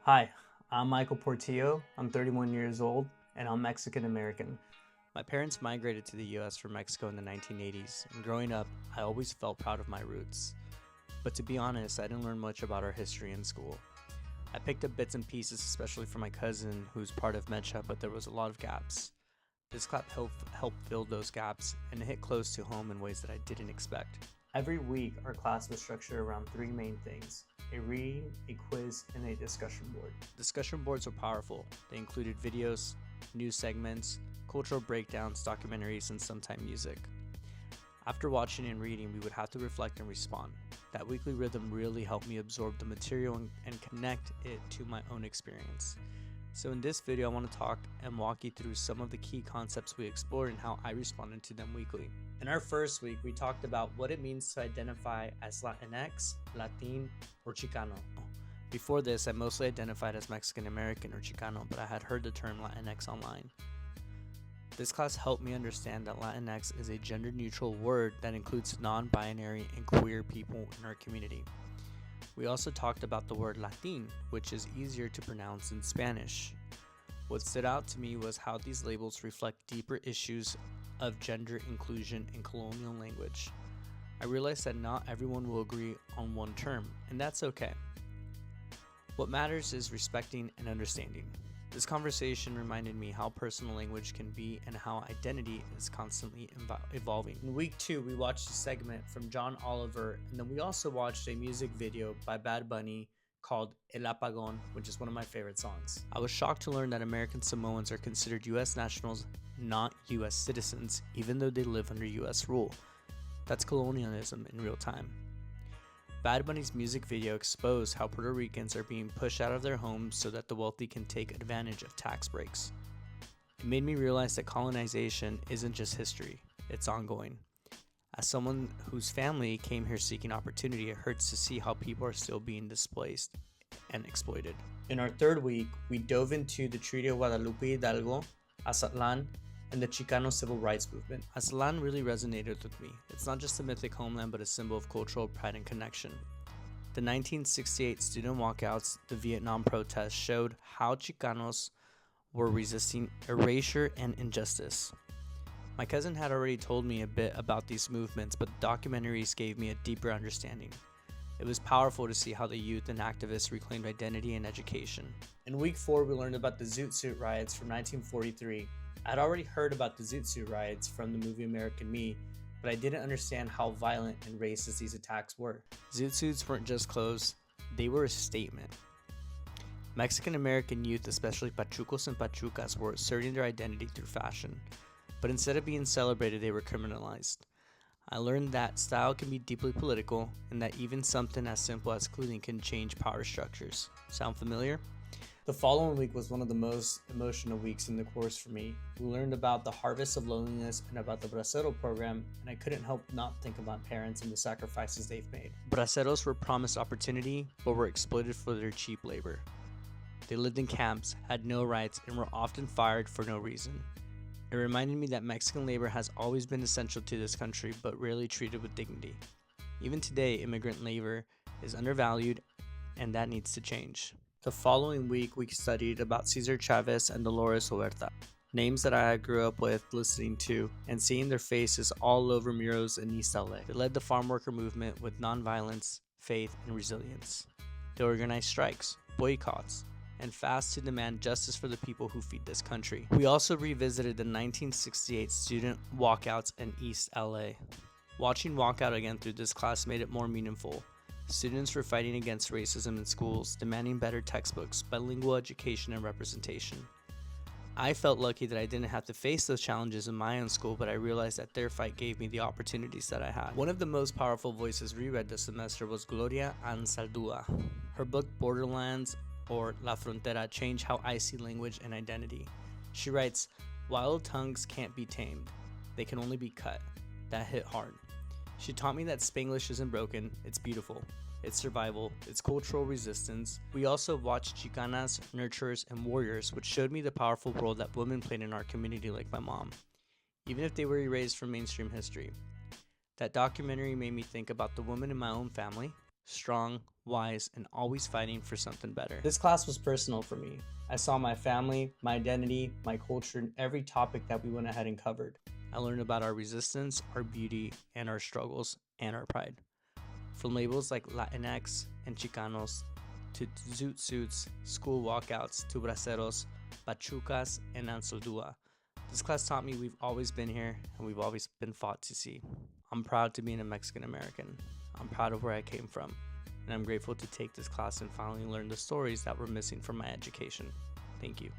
Hi, I'm Michael Portillo. I'm 31 years old and I'm Mexican American. My parents migrated to the US from Mexico in the 1980s, and growing up, I always felt proud of my roots. But to be honest, I didn't learn much about our history in school. I picked up bits and pieces, especially from my cousin, who's part of Mecha, but there was a lot of gaps. This class helped fill those gaps, and it hit close to home in ways that I didn't expect. Every week, our class was structured around three main things: a reading, a quiz, and a discussion board. Discussion boards were powerful. They included videos, news segments, cultural breakdowns, documentaries, and sometimes music. After watching and reading, we would have to reflect and respond. That weekly rhythm really helped me absorb the material and connect it to my own experience. So in this video, I want to talk and walk you through some of the key concepts we explored and how I responded to them weekly. In our first week, we talked about what it means to identify as Latinx, Latine, or Chicano. Before this, I mostly identified as Mexican American or Chicano, but I had heard the term Latinx online. This class helped me understand that Latinx is a gender-neutral word that includes non-binary and queer people in our community. We also talked about the word Latine, which is easier to pronounce in Spanish. What stood out to me was how these labels reflect deeper issues of gender inclusion in colonial language. I realized that not everyone will agree on one term, and that's okay. What matters is respecting and understanding. This conversation reminded me how personal language can be and how identity is constantly evolving. In week 2, we watched a segment from John Oliver, and then we also watched a music video by Bad Bunny called El Apagón, which is one of my favorite songs. I was shocked to learn that American Samoans are considered US nationals, not US citizens, even though they live under US rule. That's colonialism in real time. Bad Bunny's music video exposed how Puerto Ricans are being pushed out of their homes so that the wealthy can take advantage of tax breaks. It made me realize that colonization isn't just history, it's ongoing. As someone whose family came here seeking opportunity, it hurts to see how people are still being displaced and exploited. In our third week, we dove into the Treaty of Guadalupe Hidalgo, Aztlán, and the Chicano civil rights movement. Aztlán really resonated with me. It's not just a mythic homeland, but a symbol of cultural pride and connection. The 1968 student walkouts, the Vietnam protests, showed how Chicanos were resisting erasure and injustice. My cousin had already told me a bit about these movements, but the documentaries gave me a deeper understanding. It was powerful to see how the youth and activists reclaimed identity and education. In week 4, we learned about the Zoot Suit Riots from 1943. I'd already heard about the Zoot Suit Riots from the movie American Me, but I didn't understand how violent and racist these attacks were. Zoot suits weren't just clothes, they were a statement. Mexican American youth, especially Pachucos and Pachucas, were asserting their identity through fashion, but instead of being celebrated, they were criminalized. I learned that style can be deeply political, and that even something as simple as clothing can change power structures. Sound familiar? The following week was one of the most emotional weeks in the course for me. We learned about the harvest of loneliness and about the Bracero Program, and I couldn't help not think of my parents and the sacrifices they've made. Braceros were promised opportunity, but were exploited for their cheap labor. They lived in camps, had no rights, and were often fired for no reason. It reminded me that Mexican labor has always been essential to this country, but rarely treated with dignity. Even today, immigrant labor is undervalued, and that needs to change. The following week, we studied about Cesar Chavez and Dolores Huerta, names that I grew up with, listening to, and seeing their faces all over murals in East LA. They led the farm worker movement with nonviolence, faith, and resilience. They organized strikes, boycotts, and fasts to demand justice for the people who feed this country. We also revisited the 1968 student walkouts in East LA. Watching walkout again through this class made it more meaningful. Students were fighting against racism in schools, demanding better textbooks, bilingual education, and representation. I felt lucky that I didn't have to face those challenges in my own school, but I realized that their fight gave me the opportunities that I had. One of the most powerful voices reread this semester was Gloria Anzaldúa. Her book Borderlands, or La Frontera, changed how I see language and identity. She writes, "Wild tongues can't be tamed. They can only be cut." That hit hard. She taught me that Spanglish isn't broken, it's beautiful. It's survival, it's cultural resistance. We also watched Chicanas, nurturers, and warriors, which showed me the powerful role that women played in our community like my mom, even if they were erased from mainstream history. That documentary made me think about the women in my own family, strong, wise, and always fighting for something better. This class was personal for me. I saw my family, my identity, my culture in every topic that we went ahead and covered. I learned about our resistance, our beauty, and our struggles, and our pride. From labels like Latinx and Chicanos, to Zoot Suits, school walkouts, to Braceros, Pachucas, and Anzaldúa. This class taught me we've always been here, and we've always been fought to see. I'm proud to be a Mexican American. I'm proud of where I came from, and I'm grateful to take this class and finally learn the stories that were missing from my education. Thank you.